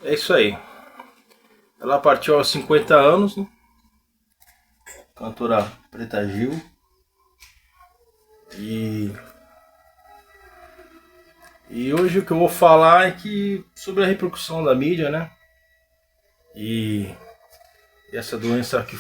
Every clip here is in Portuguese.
É isso aí. Ela partiu aos 50 anos, né? Cantora Preta Gil. E, e hoje o que eu vou falar é que sobre a repercussão da mídia, né? E essa doença que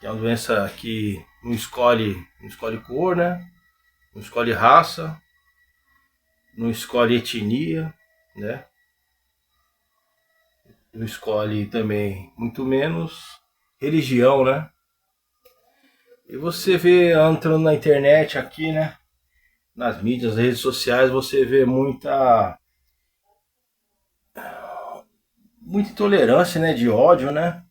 é uma doença que não escolhe cor, né? Não escolhe raça, não escolhe etnia, né? Não escolhe também, muito menos, religião, né? E você vê, entrando na internet aqui, né? Nas mídias, nas redes sociais, você vê muita intolerância, né? De ódio, né?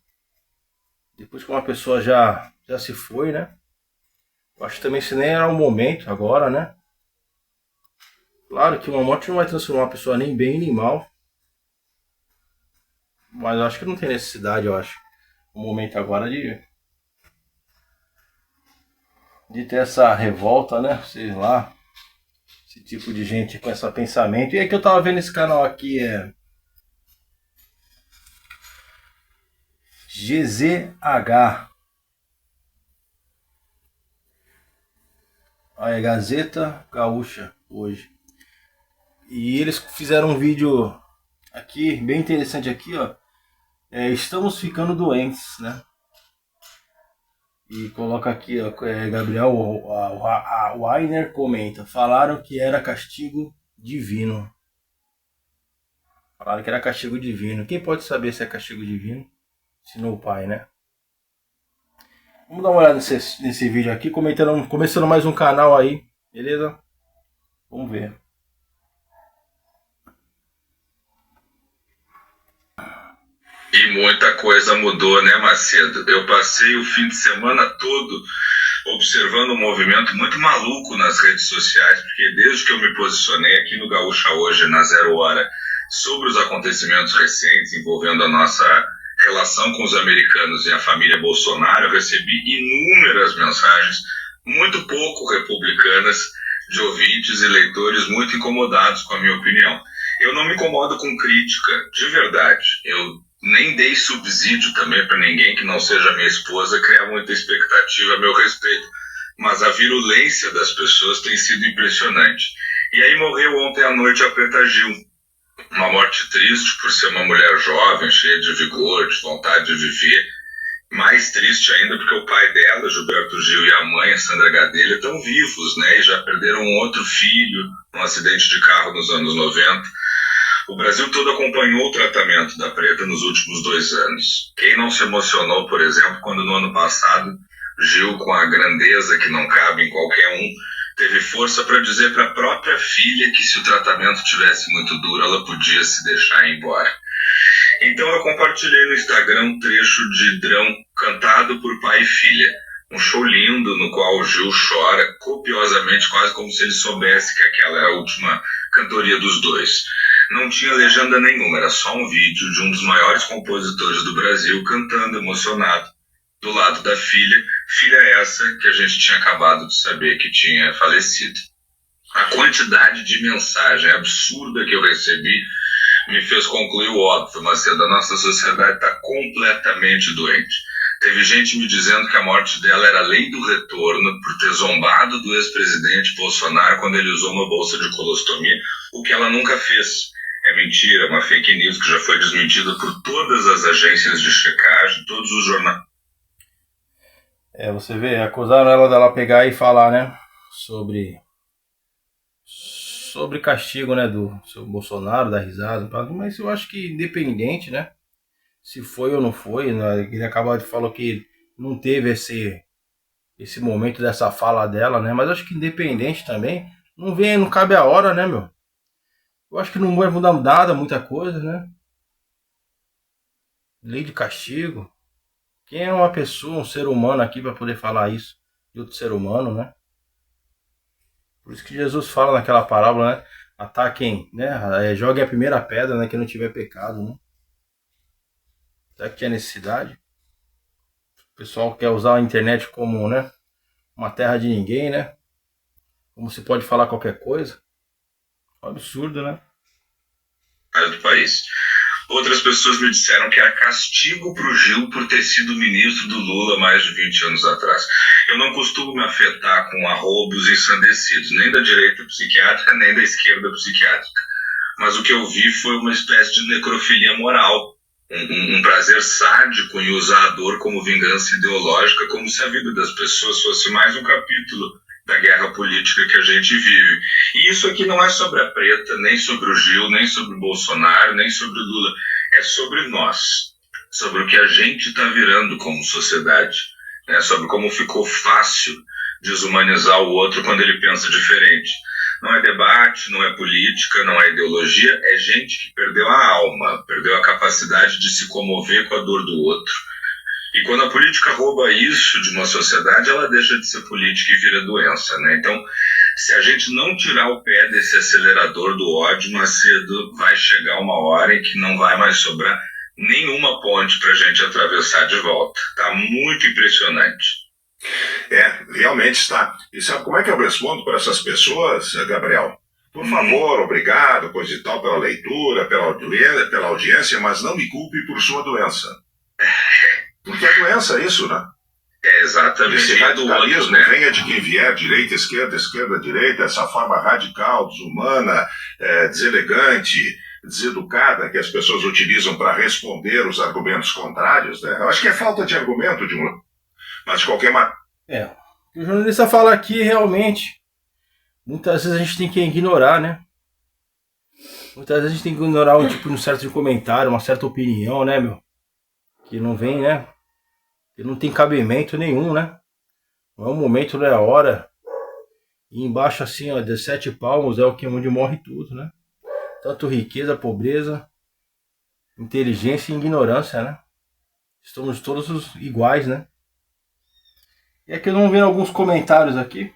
Depois que uma pessoa já se foi, né? Eu acho que também se nem era o momento agora, né? Claro que uma morte não vai transformar uma pessoa nem bem nem mal, mas eu acho que não tem necessidade, eu acho, o momento agora de ter essa revolta, né? Sei lá, esse tipo de gente com esse pensamento. E aí que eu tava vendo esse canal aqui é GZH, a Gazeta Gaúcha hoje. E eles fizeram um vídeo aqui, bem interessante aqui, ó. Estamos ficando doentes, né? E coloca aqui, ó, Gabriel Weiner comenta. Falaram que era castigo divino. Falaram que era castigo divino. Quem pode saber se é castigo divino? Se não o pai, né? Vamos dar uma olhada nesse vídeo aqui, começando mais um canal aí, beleza? Vamos ver. E muita coisa mudou, né, Macedo? Eu passei o fim de semana todo observando um movimento muito maluco nas redes sociais, porque desde que eu me posicionei aqui no Gaúcha Hoje, na Zero Hora, sobre os acontecimentos recentes envolvendo a nossa relação com os americanos e a família Bolsonaro, eu recebi inúmeras mensagens, muito pouco republicanas, de ouvintes e leitores muito incomodados com a minha opinião. Eu não me incomodo com crítica, de verdade. Eu nem dei subsídio também para ninguém que não seja minha esposa criar muita expectativa a meu respeito. Mas a virulência das pessoas tem sido impressionante. E aí morreu ontem à noite a Preta Gil. Uma morte triste por ser uma mulher jovem, cheia de vigor, de vontade de viver. Mais triste ainda porque o pai dela, Gilberto Gil, e a mãe, a Sandra Gadelha, estão vivos, né? E já perderam um outro filho num acidente de carro nos anos 90. O Brasil todo acompanhou o tratamento da Preta nos últimos 2 anos. Quem não se emocionou, por exemplo, quando no ano passado, Gil, com a grandeza que não cabe em qualquer um, teve força para dizer para a própria filha que se o tratamento tivesse muito duro, ela podia se deixar ir embora. Então eu compartilhei no Instagram um trecho de Drão cantado por pai e filha. Um show lindo no qual o Gil chora copiosamente, quase como se ele soubesse que aquela era a última cantoria dos dois. Não tinha legenda nenhuma, era só um vídeo de um dos maiores compositores do Brasil cantando emocionado do lado da filha, filha essa que a gente tinha acabado de saber que tinha falecido. A quantidade de mensagem absurda que eu recebi me fez concluir o óbvio, Macedo, a nossa sociedade está completamente doente. Teve gente me dizendo que a morte dela era a lei do retorno por ter zombado do ex-presidente Bolsonaro quando ele usou uma bolsa de colostomia, o que ela nunca fez. É mentira, uma fake news que já foi desmentida por todas as agências de checagem, todos os jornais. Você vê, acusaram ela dela pegar e falar, né? Sobre castigo, né? Do seu Bolsonaro, da risada, mas eu acho que independente, né? Se foi ou não foi, né? Ele acabou de falar que não teve esse momento dessa fala dela, né? Mas eu acho que independente também, não cabe a hora, né, meu? Eu acho que não vai mudar nada, muita coisa, né? Lei de castigo. Quem é uma pessoa, um ser humano aqui para poder falar isso de outro ser humano, né? Por isso que Jesus fala naquela parábola, né? Ataquem, né? Joguem a primeira pedra, né? Que não tiver pecado, né? Será que tinha necessidade? O pessoal quer usar a internet como, né? Uma terra de ninguém, né? Como se pode falar qualquer coisa. É um absurdo, né? do país. Outras pessoas me disseram que era castigo para o Gil por ter sido ministro do Lula mais de 20 anos atrás. Eu não costumo me afetar com arrobos ensandecidos, nem da direita psiquiátrica, nem da esquerda psiquiátrica. Mas o que eu vi foi uma espécie de necrofilia moral, um prazer sádico em usar a dor como vingança ideológica, como se a vida das pessoas fosse mais um capítulo da guerra política que a gente vive. E isso aqui não é sobre a Preta, nem sobre o Gil, nem sobre o Bolsonaro, nem sobre o Lula. É sobre nós, sobre o que a gente está virando como sociedade, né? Sobre como ficou fácil desumanizar o outro quando ele pensa diferente. Não é debate, não é política, não é ideologia, é gente que perdeu a alma, perdeu a capacidade de se comover com a dor do outro. E quando a política rouba isso de uma sociedade, ela deixa de ser política e vira doença, né? Então, se a gente não tirar o pé desse acelerador do ódio, Macedo, vai chegar uma hora em que não vai mais sobrar nenhuma ponte para a gente atravessar de volta. Tá muito impressionante. Realmente está. E sabe como é que eu respondo para essas pessoas, Gabriel? Por favor, obrigado, coisa e tal, pela leitura, pela audiência, mas não me culpe por sua doença. Porque é doença isso, né? Exatamente. Esse radicalismo, né? Venha de quem vier, direita, esquerda, direita, essa forma radical, desumana, deselegante, deseducada que as pessoas utilizam para responder os argumentos contrários, né? Eu acho que é falta de argumento mas de qualquer maneira. O que o jornalista fala aqui realmente, muitas vezes a gente tem que ignorar, né? Muitas vezes a gente tem que ignorar um certo de comentário, uma certa opinião, né, meu? Que não vem, né? Que não tem cabimento nenhum, né? Não é o momento, não é a hora. E embaixo assim, ó, 17 palmos é onde morre tudo, né? Tanto riqueza, pobreza, inteligência e ignorância, né? Estamos todos iguais, né? E aqui eu não vi alguns comentários aqui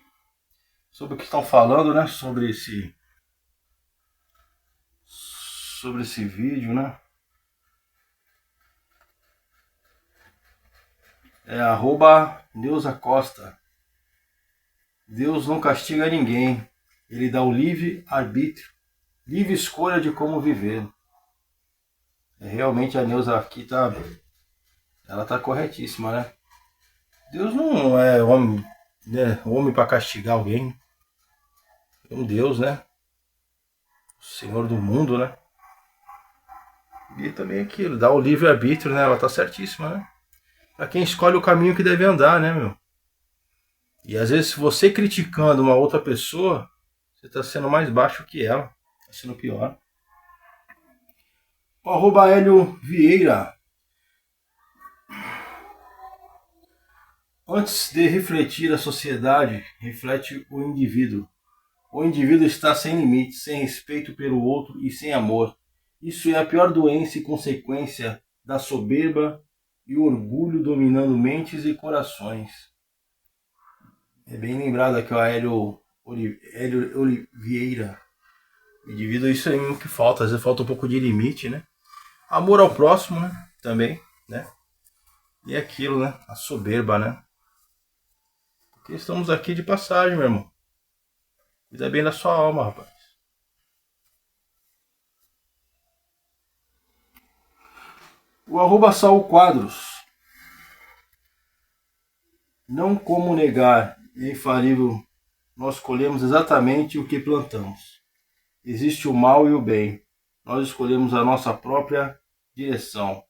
sobre o que estão falando, né? Sobre esse vídeo, né? @Neuza Costa. Deus não castiga ninguém. Ele dá o livre arbítrio, livre escolha de como viver. Realmente a Neuza aqui ela tá corretíssima, né? Deus não é homem, né? Homem para castigar alguém. É um Deus, né? O Senhor do mundo, né? E também aquilo, dá o livre arbítrio, né? Ela tá certíssima, né? Pra quem escolhe o caminho que deve andar, né, meu? E às vezes você criticando uma outra pessoa, você está sendo mais baixo que ela. Está sendo pior. O @Hélio Vieira. Antes de refletir a sociedade, reflete o indivíduo. O indivíduo está sem limites, sem respeito pelo outro e sem amor. Isso é a pior doença e consequência da soberba e o orgulho dominando mentes e corações. É bem lembrado aqui o Hélio Oliveira. O indivíduo, isso aí mesmo que falta. Às vezes falta um pouco de limite, né? Amor ao próximo, né? Também, né? E aquilo, né? A soberba, né? Porque estamos aqui de passagem, meu irmão. Cuida bem da sua alma, rapaz. O @Saul Quadros. Não como negar, é infalível. Nós colhemos exatamente o que plantamos. Existe o mal e o bem. Nós escolhemos a nossa própria direção.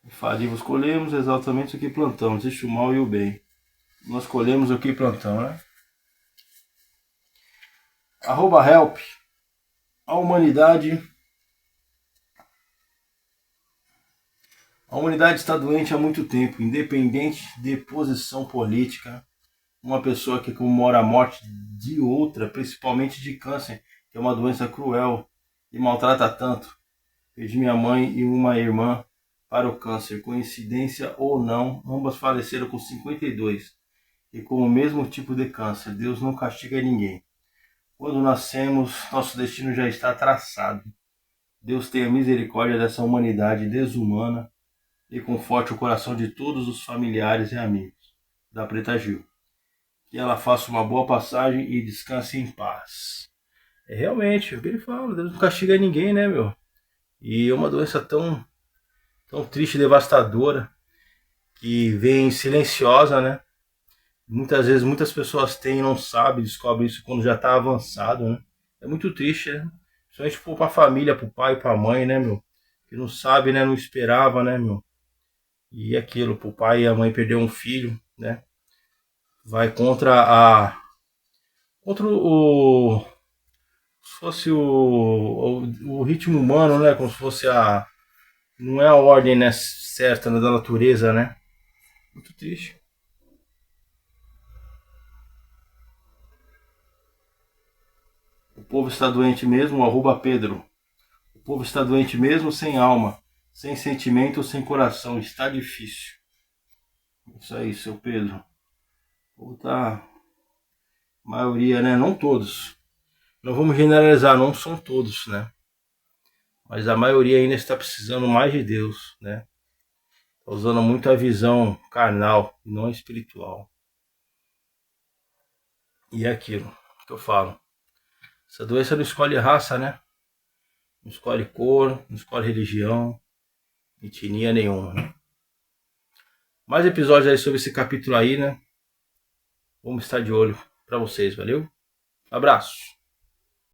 Infalível, escolhemos exatamente o que plantamos. Existe o mal e o bem. Nós colhemos o que plantamos, né? @Help. A humanidade está doente há muito tempo, independente de posição política. Uma pessoa que comemora a morte de outra, principalmente de câncer, que é uma doença cruel e maltrata tanto. Perdi minha mãe e uma irmã para o câncer. Coincidência ou não, ambas faleceram com 52 e com o mesmo tipo de câncer. Deus não castiga ninguém. Quando nascemos, nosso destino já está traçado. Deus tenha misericórdia dessa humanidade desumana e conforte o coração de todos os familiares e amigos da Preta Gil. que ela faça uma boa passagem e descanse em paz. É realmente, o que ele fala, Deus não castiga ninguém, né, meu? E é uma doença tão triste, devastadora, que vem silenciosa, né? Muitas vezes muitas pessoas têm e não sabem, descobrem isso quando já está avançado, né? É muito triste, né? Principalmente para a família, para o pai, para a mãe, né, meu? Que não sabe, né? Não esperava, né, meu? E aquilo, para o pai e a mãe perder um filho, né? Vai contra o se fosse o ritmo humano, né? Como se fosse não é a ordem, né, certa, né, da natureza, né? Muito triste. O povo está doente mesmo, Pedro. O povo está doente mesmo, sem alma, sem sentimento, sem coração. Está difícil. Isso aí, seu Pedro. O povo tá... maioria, né? Não todos. Não vamos generalizar, não são todos, né? Mas a maioria ainda está precisando mais de Deus, né? Está usando muito a visão carnal e não a espiritual. E é aquilo que eu falo. Essa doença não escolhe raça, né? Não escolhe cor, não escolhe religião, etnia nenhuma, né? Mais episódios aí sobre esse capítulo aí, né? Vamos estar de olho para vocês, valeu? Abraço!